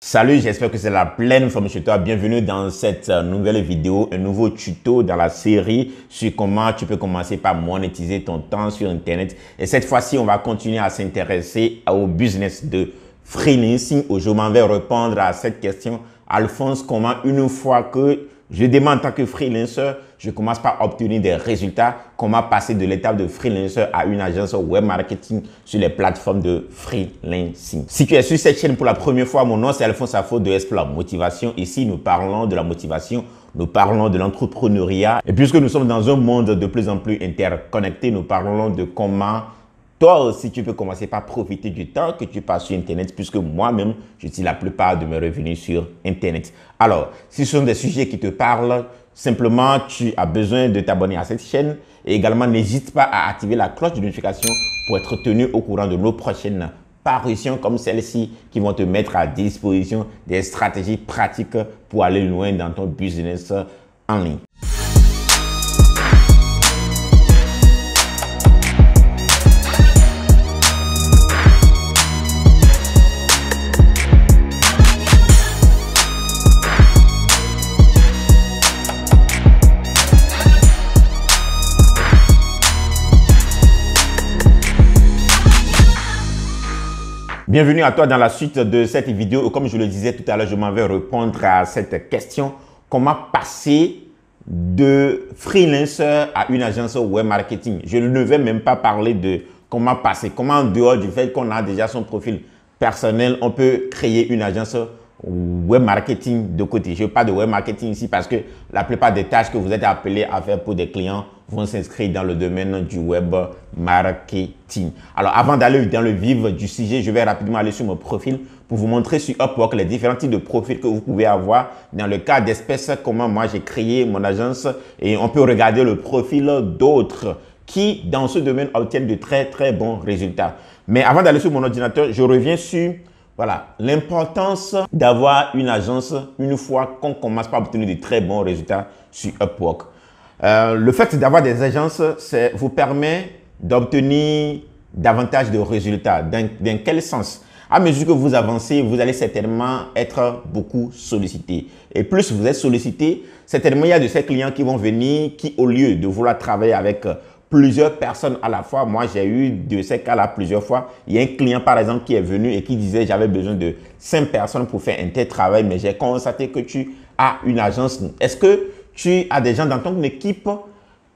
Salut, j'espère que c'est la pleine forme chez toi. Bienvenue dans cette nouvelle vidéo, un nouveau tuto dans la série sur comment tu peux commencer par monétiser ton temps sur Internet. Et cette fois-ci, on va continuer à s'intéresser au business de freelancing. Aujourd'hui, je vais répondre à cette question. Alphonse, comment une fois que je demande en tant que freelancer, je commence par obtenir des résultats, comment passer de l'étape de freelancer à une agence web marketing sur les plateformes de freelancing. Si tu es sur cette chaîne pour la première fois, mon nom c'est Alphonse Afo de Explore Motivation. Ici, nous parlons de la motivation, nous parlons de l'entrepreneuriat. Et puisque nous sommes dans un monde de plus en plus interconnecté, nous parlons de comment toi aussi, tu peux commencer par profiter du temps que tu passes sur Internet, puisque moi-même, j'utilise la plupart de mes revenus sur Internet. Alors, si ce sont des sujets qui te parlent, simplement, tu as besoin de t'abonner à cette chaîne et également, n'hésite pas à activer la cloche de notification pour être tenu au courant de nos prochaines parutions comme celle-ci qui vont te mettre à disposition des stratégies pratiques pour aller loin dans ton business en ligne. Bienvenue à toi dans la suite de cette vidéo. Comme je le disais tout à l'heure, je m'en vais répondre à cette question. Comment passer de freelancer à une agence web marketing? Je ne vais même pas parler de comment passer, comment en dehors du fait qu'on a déjà son profil personnel, on peut créer une agence web marketing de côté. Je parle de web marketing ici parce que la plupart des tâches que vous êtes appelés à faire pour des clients vont s'inscrire dans le domaine du web marketing. Alors, avant d'aller dans le vif du sujet, je vais rapidement aller sur mon profil pour vous montrer sur Upwork les différents types de profils que vous pouvez avoir. Dans le cas d'espèces, comment moi j'ai créé mon agence et on peut regarder le profil d'autres qui, dans ce domaine, obtiennent de très bons résultats. Mais avant d'aller sur mon ordinateur, je reviens sur l'importance d'avoir une agence une fois qu'on commence par obtenir de très bons résultats sur Upwork. Le fait d'avoir des agences, vous permet d'obtenir davantage de résultats. Dans quel sens? À mesure que vous avancez, vous allez certainement être beaucoup sollicité. Et plus vous êtes sollicité, certainement il y a de ces clients qui vont venir qui, au lieu de vouloir travailler avec plusieurs personnes à la fois, moi j'ai eu de ces cas-là plusieurs fois. Il y a un client par exemple qui est venu et qui disait j'avais besoin de 5 personnes pour faire un tel travail, mais j'ai constaté que tu as une agence. Est-ce que tu as des gens dans ton équipe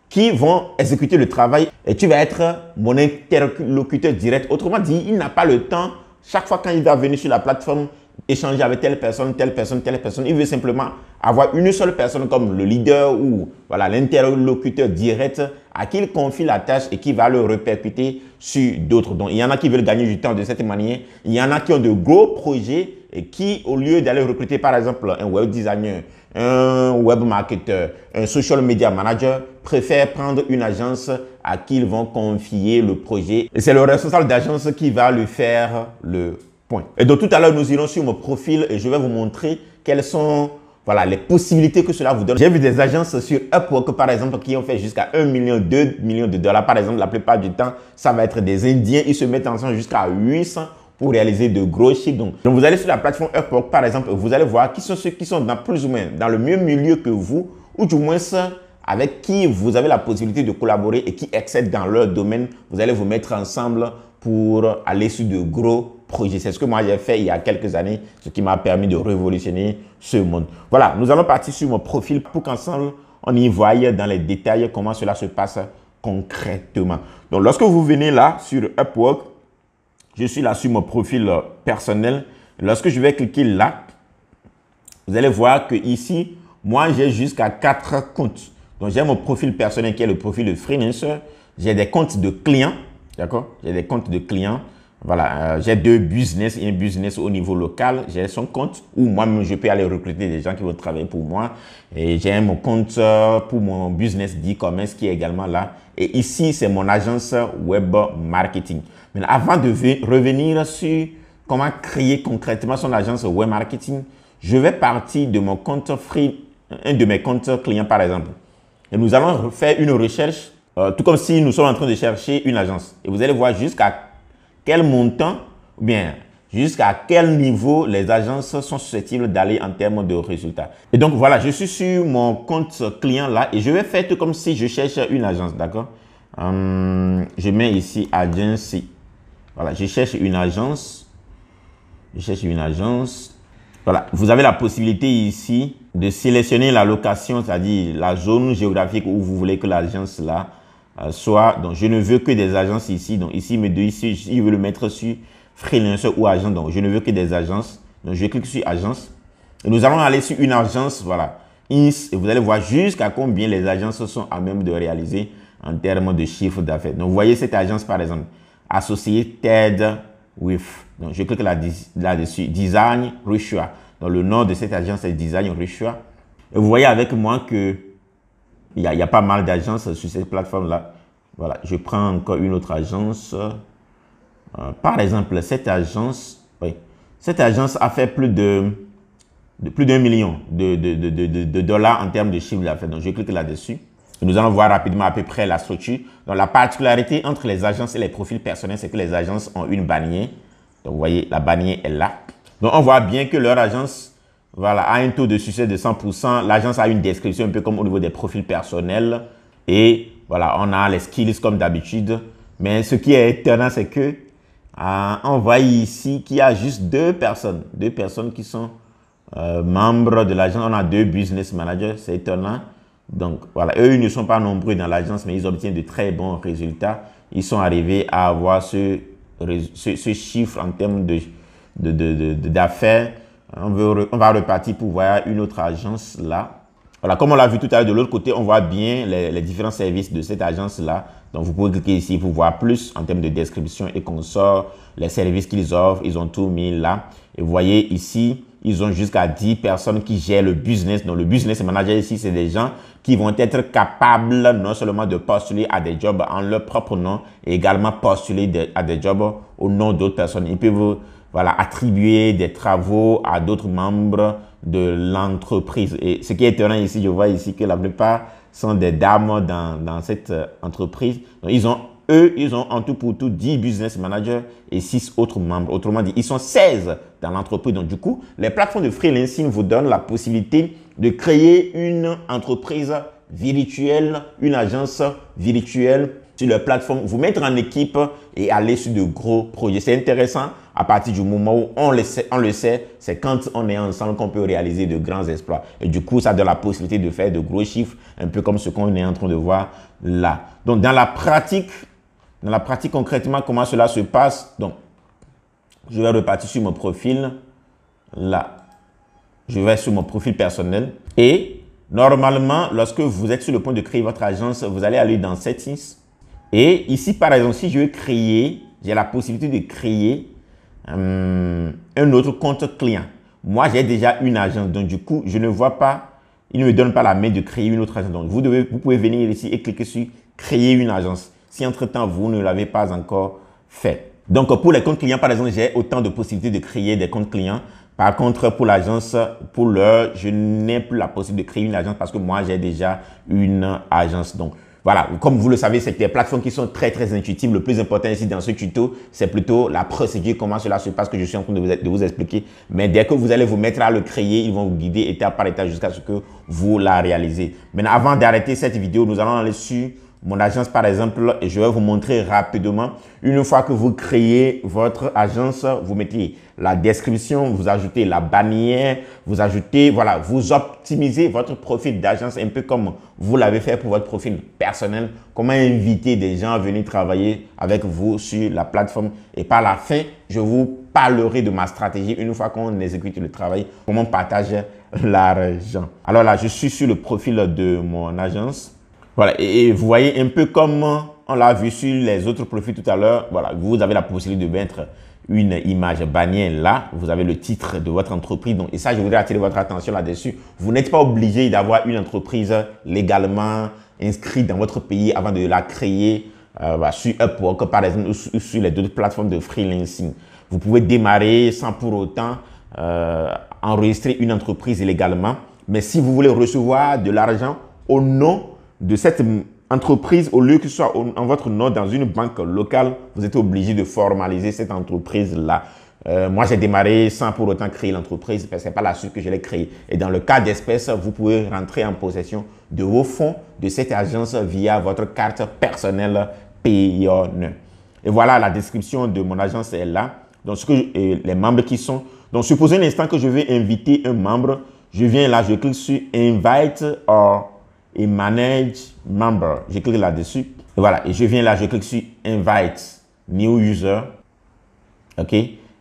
qui vont exécuter le travail et tu vas être mon interlocuteur direct? Autrement dit, il n'a pas le temps, chaque fois quand il va venir sur la plateforme, échanger avec telle personne, telle personne, telle personne. Il veut simplement avoir une seule personne comme le leader ou l'interlocuteur direct à qui il confie la tâche et qui va le répercuter sur d'autres. Donc, il y en a qui veulent gagner du temps de cette manière. Il y en a qui ont de gros projets et qui, au lieu d'aller recruter par exemple un web designer, un web marketer, un social media manager, préfèrent prendre une agence à qui ils vont confier le projet. Et c'est le responsable d'agence qui va lui faire le point. Et donc tout à l'heure, nous irons sur mon profil et je vais vous montrer quelles sont les possibilités que cela vous donne. J'ai vu des agences sur Upwork, par exemple, qui ont fait jusqu'à 1 million, 2 millions de dollars. Par exemple, la plupart du temps, ça va être des Indiens. Ils se mettent ensemble jusqu'à 800 pour réaliser de gros chiffres. Donc, vous allez sur la plateforme Upwork, par exemple, vous allez voir qui sont ceux qui sont dans plus ou moins dans le même milieu que vous, ou du moins avec qui vous avez la possibilité de collaborer et qui excellent dans leur domaine. Vous allez vous mettre ensemble pour aller sur de gros projets. C'est ce que moi j'ai fait il y a quelques années, ce qui m'a permis de révolutionner ce monde. Voilà, nous allons partir sur mon profil pour qu'ensemble, on y voie dans les détails comment cela se passe concrètement. Donc, lorsque vous venez là sur Upwork, je suis là sur mon profil personnel. Lorsque je vais cliquer là, vous allez voir que ici, moi, j'ai jusqu'à 4 comptes. Donc, j'ai mon profil personnel qui est le profil de freelancer. J'ai des comptes de clients. D'accord? J'ai des comptes de clients. Voilà, j'ai 2 business et un business au niveau local. J'ai son compte où moi-même, je peux aller recruter des gens qui vont travailler pour moi. Et j'ai mon compte pour mon business d'e-commerce qui est également là. Et ici, c'est mon agence web marketing. Mais avant de revenir sur comment créer concrètement son agence web marketing, je vais partir de mon compte free, un de mes comptes clients par exemple. Et nous allons faire une recherche, tout comme si nous sommes en train de chercher une agence. Et vous allez voir jusqu'à quel montant, ou bien jusqu'à quel niveau les agences sont susceptibles d'aller en termes de résultats. Et donc voilà, je suis sur mon compte client là et je vais faire tout comme si je cherche une agence, d'accord? Je mets ici agency. Voilà, je cherche une agence. Je cherche une agence. Voilà, vous avez la possibilité ici de sélectionner la location, c'est-à-dire la zone géographique où vous voulez que l'agence là soit. Donc, je ne veux que des agences ici. Donc, ici, je veux le mettre sur freelancer ou agent. Donc, je ne veux que des agences. Donc, je clique sur agence. Et nous allons aller sur une agence, voilà. Et vous allez voir jusqu'à combien les agences sont à même de réaliser en termes de chiffre d'affaires. Donc, vous voyez cette agence, par exemple, Associated with. Donc, je clique là-dessus, Design Rishua. Donc, le nom de cette agence est Design Rishua. Et vous voyez avec moi que il y a pas mal d'agences sur cette plateforme-là. Voilà, je prends encore une autre agence. Par exemple, cette agence a fait plus d'1 million de dollars en termes de chiffre d'affaires. Donc, je clique là-dessus. Nous allons voir rapidement à peu près la structure. Donc, la particularité entre les agences et les profils personnels, c'est que les agences ont une bannière. Donc, vous voyez, la bannière est là. Donc, on voit bien que leur agence, voilà, a un taux de succès de 100%. L'agence a une description un peu comme au niveau des profils personnels. Et voilà, on a les skills comme d'habitude. Mais ce qui est étonnant, c'est que on voit ici qu'il y a juste deux personnes qui sont membres de l'agence. On a 2 business managers, c'est étonnant. Donc, voilà, eux, ils ne sont pas nombreux dans l'agence, mais ils obtiennent de très bons résultats. Ils sont arrivés à avoir ce chiffre en termes d'affaires. On va repartir pour voir une autre agence là. Voilà, comme on l'a vu tout à l'heure, de l'autre côté, on voit bien les différents services de cette agence-là. Donc, vous pouvez cliquer ici pour voir plus en termes de description et consort, les services qu'ils offrent. Ils ont tout mis là. Et vous voyez ici, ils ont jusqu'à 10 personnes qui gèrent le business. Donc, le business manager ici, c'est des gens qui vont être capables non seulement de postuler à des jobs en leur propre nom, et également postuler à des jobs au nom d'autres personnes. Ils peuvent voilà, attribuer des travaux à d'autres membres de l'entreprise. Et ce qui est étonnant ici, je vois ici que la plupart sont des dames dans cette entreprise. Donc, ils ont en tout pour tout 10 business managers et 6 autres membres. Autrement dit, ils sont 16 dans l'entreprise. Donc, du coup, les plateformes de freelancing vous donnent la possibilité de créer une entreprise virtuelle, une agence virtuelle sur leur plateforme, vous mettre en équipe et aller sur de gros projets. C'est intéressant à partir du moment où on le sait, c'est quand on est ensemble qu'on peut réaliser de grands exploits. Et du coup, ça donne la possibilité de faire de gros chiffres, un peu comme ce qu'on est en train de voir là. Donc, dans la pratique concrètement, comment cela se passe? Donc, je vais repartir sur mon profil. Là, je vais sur mon profil personnel. Et normalement, lorsque vous êtes sur le point de créer votre agence, vous allez aller dans Settings. Et ici, par exemple, si je veux créer, j'ai la possibilité de créer un autre compte client. Moi, j'ai déjà une agence. Donc, du coup, je ne vois pas, il ne me donne pas la main de créer une autre agence. Donc, vous pouvez venir ici et cliquer sur créer une agence. Si entre-temps, vous ne l'avez pas encore fait. Donc, pour les comptes clients, par exemple, j'ai autant de possibilités de créer des comptes clients. Par contre, pour l'agence, pour l'heure, je n'ai plus la possibilité de créer une agence parce que moi, j'ai déjà une agence. Donc, voilà, comme vous le savez, c'est des plateformes qui sont très, très intuitives. Le plus important ici dans ce tuto, c'est plutôt la procédure, comment cela se passe que je suis en train de vous expliquer. Mais dès que vous allez vous mettre à le créer, ils vont vous guider étape par étape jusqu'à ce que vous la réalisez. Maintenant, avant d'arrêter cette vidéo, nous allons aller sur mon agence, par exemple, et je vais vous montrer rapidement. Une fois que vous créez votre agence, vous mettez la description, vous ajoutez la bannière, vous ajoutez, voilà, vous optimisez votre profil d'agence un peu comme vous l'avez fait pour votre profil personnel. Comment inviter des gens à venir travailler avec vous sur la plateforme. Et par la fin, je vous parlerai de ma stratégie une fois qu'on exécute le travail, comment partager l'argent. Alors là, je suis sur le profil de mon agence. Voilà, et vous voyez un peu comme on l'a vu sur les autres profils tout à l'heure. Voilà, vous avez la possibilité de mettre une image bannière là. Vous avez le titre de votre entreprise. Donc, et ça, je voudrais attirer votre attention là-dessus. Vous n'êtes pas obligé d'avoir une entreprise légalement inscrite dans votre pays avant de la créer sur Upwork, par exemple, ou sur les autres plateformes de freelancing. Vous pouvez démarrer sans pour autant enregistrer une entreprise légalement. Mais si vous voulez recevoir de l'argent au nom de cette entreprise, au lieu que ce soit en votre nom dans une banque locale, vous êtes obligé de formaliser cette entreprise-là. Moi, j'ai démarré sans pour autant créer l'entreprise parce que ce n'est pas la suite que je l'ai créée. Et dans le cas d'espèce, vous pouvez rentrer en possession de vos fonds de cette agence via votre carte personnelle Payeon. Et voilà, la description de mon agence est là. Donc, les membres qui sont. Donc, supposez un instant que je vais inviter un membre. Je viens là, je clique sur Invite or Manage Member. Je clique là-dessus. Et voilà, et je viens là, je clique sur Invite New User. OK?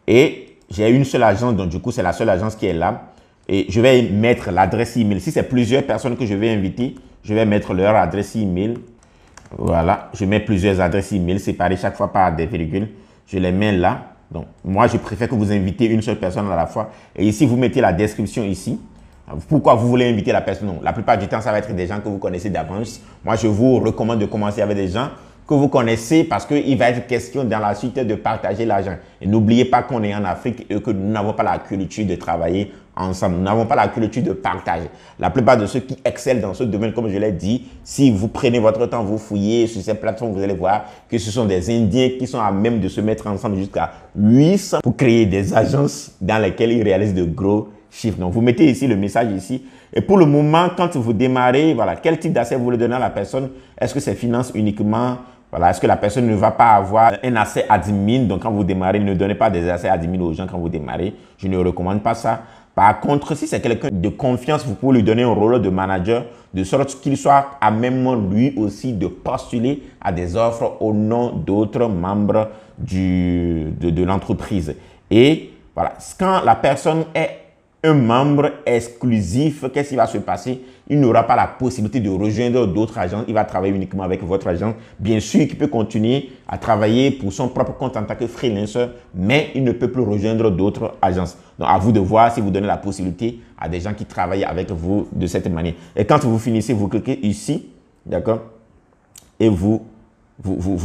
Et j'ai une seule agence, donc du coup, c'est la seule agence qui est là. Et je vais mettre l'adresse email. Si c'est plusieurs personnes que je vais inviter, je vais mettre leur adresse email. Voilà, je mets plusieurs adresses email séparées chaque fois par des virgules. Je les mets là. Donc, moi, je préfère que vous invitez une seule personne à la fois. Et ici, vous mettez la description ici. Pourquoi vous voulez inviter la personne? Non, la plupart du temps, ça va être des gens que vous connaissez d'avance. Moi, je vous recommande de commencer avec des gens que vous connaissez parce qu'il va être question dans la suite de partager l'argent. Et n'oubliez pas qu'on est en Afrique et que nous n'avons pas la culture de travailler ensemble. Nous n'avons pas la culture de partager. La plupart de ceux qui excellent dans ce domaine, comme je l'ai dit, si vous prenez votre temps, vous fouillez sur ces plateformes, vous allez voir que ce sont des Indiens qui sont à même de se mettre ensemble jusqu'à 800 pour créer des agences dans lesquelles ils réalisent de gros chiffres. Donc, vous mettez ici le message ici. Et pour le moment, quand vous démarrez, voilà, quel type d'accès vous voulez donner à la personne? Est-ce que c'est finance uniquement? Voilà, est-ce que la personne ne va pas avoir un accès admin? Donc, quand vous démarrez, ne donnez pas des accès admin aux gens quand vous démarrez. Je ne recommande pas ça. Par contre, si c'est quelqu'un de confiance, vous pouvez lui donner un rôle de manager de sorte qu'il soit à même lui aussi de postuler à des offres au nom d'autres membres de l'entreprise. Et voilà, quand la personne est un membre exclusif, qu'est-ce qui va se passer? Il n'aura pas la possibilité de rejoindre d'autres agents. Il va travailler uniquement avec votre agent. Bien sûr, il peut continuer à travailler pour son propre compte en tant que freelancer, mais il ne peut plus rejoindre d'autres agences. Donc, à vous de voir si vous donnez la possibilité à des gens qui travaillent avec vous de cette manière. Et quand vous finissez, vous cliquez ici, d'accord? Et vous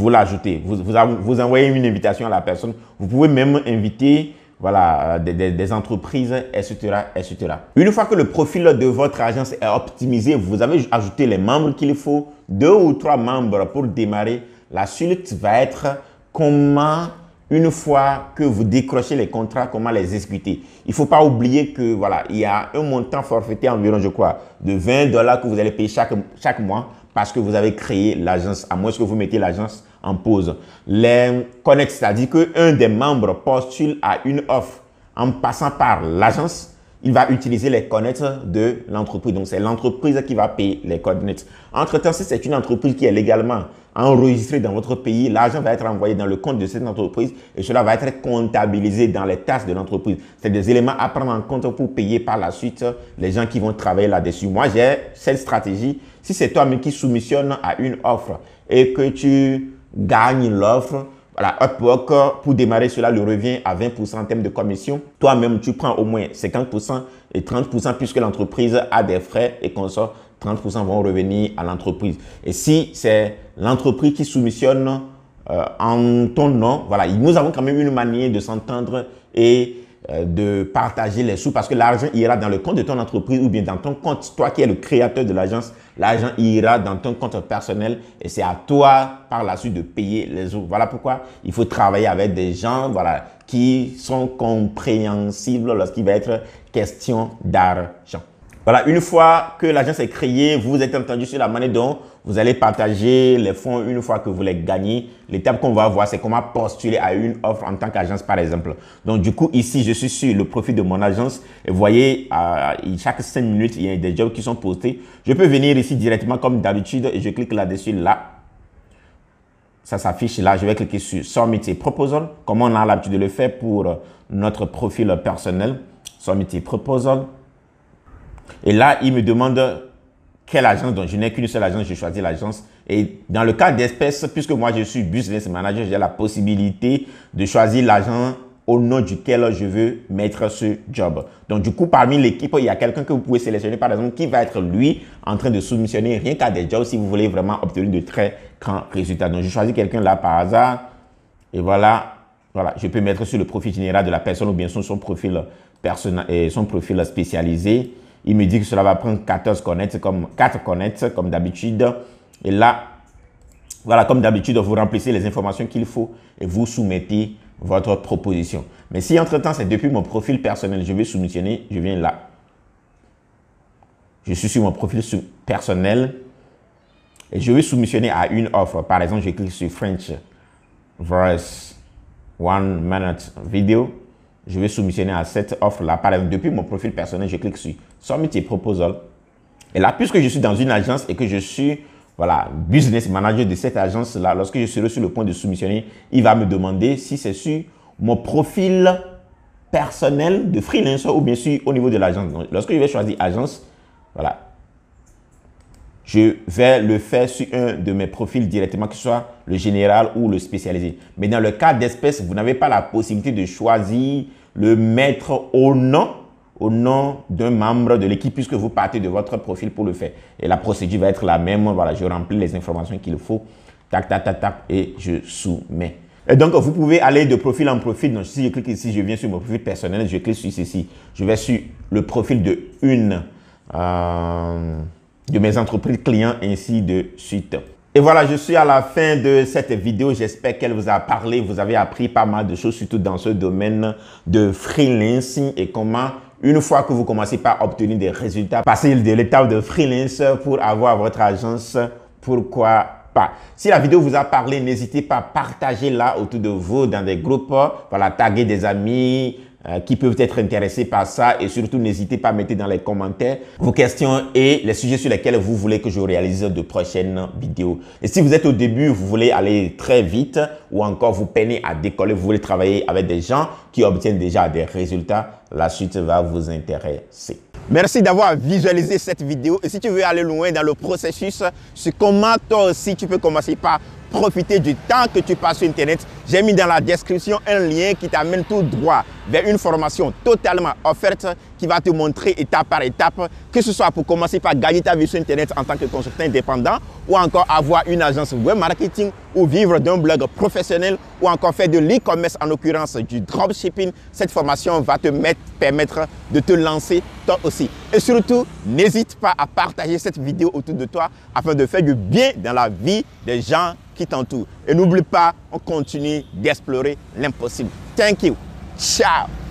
l'ajoutez. Vous envoyez une invitation à la personne. Vous pouvez même inviter voilà, des entreprises, etc., etc. Une fois que le profil de votre agence est optimisé, vous avez ajouté les membres qu'il faut, 2 ou 3 membres pour démarrer. La suite va être comment, une fois que vous décrochez les contrats, comment les exécuter. Il ne faut pas oublier que voilà, il y a un montant forfaitaire environ, je crois, de 20 $ que vous allez payer chaque mois parce que vous avez créé l'agence, à moins que vous mettez l'agence en pause. Les connects, c'est-à-dire qu'un des membres postule à une offre en passant par l'agence, il va utiliser les connects de l'entreprise. Donc, c'est l'entreprise qui va payer les connects. Entre-temps, si c'est une entreprise qui est légalement enregistrée dans votre pays, l'argent va être envoyé dans le compte de cette entreprise et cela va être comptabilisé dans les taxes de l'entreprise. C'est des éléments à prendre en compte pour payer par la suite les gens qui vont travailler là-dessus. Moi, j'ai cette stratégie. Si c'est toi-même qui soumissionne à une offre et que tu gagnes l'offre, voilà, Upwork, pour démarrer, cela le revient à 20% en termes de commission. Toi-même, tu prends au moins 50% et 30% puisque l'entreprise a des frais et consorts. 30% vont revenir à l'entreprise. Et si c'est l'entreprise qui soumissionne en ton nom, voilà, nous avons quand même une manière de s'entendre et de partager les sous parce que l'argent ira dans le compte de ton entreprise ou bien dans ton compte. Toi qui es le créateur de l'agence, l'argent ira dans ton compte personnel et c'est à toi par la suite de payer les autres. Voilà pourquoi il faut travailler avec des gens voilà, qui sont compréhensibles lorsqu'il va être question d'argent. Voilà, une fois que l'agence est créée, vous êtes entendu sur la manière dont vous allez partager les fonds une fois que vous les gagnez. L'étape qu'on va voir, c'est comment postuler à une offre en tant qu'agence, par exemple. Donc, du coup, ici, je suis sur le profil de mon agence. Et vous voyez, chaque 5 minutes, il y a des jobs qui sont postés. Je peux venir ici directement comme d'habitude et je clique là-dessus, là. Ça s'affiche là. Je vais cliquer sur Submit a Proposal, comme on a l'habitude de le faire pour notre profil personnel. Submit a Proposal. Et là, il me demande quelle agence. Donc, je n'ai qu'une seule agence, je choisis l'agence. Et dans le cas d'espèce, puisque moi, je suis business manager, j'ai la possibilité de choisir l'agent au nom duquel je veux mettre ce job. Donc, du coup, parmi l'équipe, il y a quelqu'un que vous pouvez sélectionner, par exemple, qui va être, lui, en train de soumissionner rien qu'à des jobs si vous voulez vraiment obtenir de très grands résultats. Donc, je choisis quelqu'un là par hasard. Et voilà, je peux mettre sur le profil général de la personne ou bien sur son profil personnel et son profil spécialisé. Il me dit que cela va prendre 4 connects comme d'habitude. Et là, voilà, comme d'habitude, vous remplissez les informations qu'il faut et vous soumettez votre proposition. Mais si entre-temps, c'est depuis mon profil personnel, je vais soumissionner, je viens là. Je suis sur mon profil personnel et je vais soumissionner à une offre. Par exemple, je clique sur French Voice 1 minute video. Je vais soumissionner à cette offre-là. Par exemple, depuis mon profil personnel, je clique sur Submit a Proposal. Et là, puisque je suis dans une agence et que je suis business manager de cette agence-là, lorsque je serai sur le point de soumissionner, il va me demander si c'est sur mon profil personnel de freelancer ou bien sûr au niveau de l'agence. Lorsque je vais choisir agence, je vais le faire sur un de mes profils directement, que ce soit le général ou le spécialisé. Mais dans le cas d'espèce, vous n'avez pas la possibilité de choisir le mettre au nom d'un membre de l'équipe puisque vous partez de votre profil pour le faire. Et la procédure va être la même. Voilà, je remplis les informations qu'il faut. Tac, tac, tac, tac, et je soumets. Et donc, vous pouvez aller de profil en profil. Donc, si je clique ici, je viens sur mon profil personnel, je clique sur ceci. Je vais sur le profil de une de mes entreprises clients, ainsi de suite. Et voilà, je suis à la fin de cette vidéo. J'espère qu'elle vous a parlé. Vous avez appris pas mal de choses, surtout dans ce domaine de freelancing et comment, une fois que vous commencez par obtenir des résultats, passer de l'étape de freelancer pour avoir votre agence, pourquoi pas. Si la vidéo vous a parlé, n'hésitez pas à partager là autour de vous dans des groupes, taguer des amis qui peuvent être intéressés par ça et surtout n'hésitez pas à mettre dans les commentaires vos questions et les sujets sur lesquels vous voulez que je réalise de prochaines vidéos. Et si vous êtes au début, vous voulez aller très vite ou encore vous peinez à décoller, vous voulez travailler avec des gens qui obtiennent déjà des résultats, la suite va vous intéresser. Merci d'avoir visualisé cette vidéo et si tu veux aller loin dans le processus sur comment toi aussi tu peux commencer par profiter du temps que tu passes sur Internet, j'ai mis dans la description un lien qui t'amène tout droit vers une formation totalement offerte qui va te montrer étape par étape, que ce soit pour commencer par gagner ta vie sur Internet en tant que consultant indépendant ou encore avoir une agence web marketing ou vivre d'un blog professionnel ou encore faire de l'e-commerce, en l'occurrence du dropshipping. Cette formation va te permettre de te lancer toi aussi. Et surtout, n'hésite pas à partager cette vidéo autour de toi afin de faire du bien dans la vie des gens qui t'entourent. Et n'oublie pas, on continue d'explorer l'impossible. Thank you. Ciao.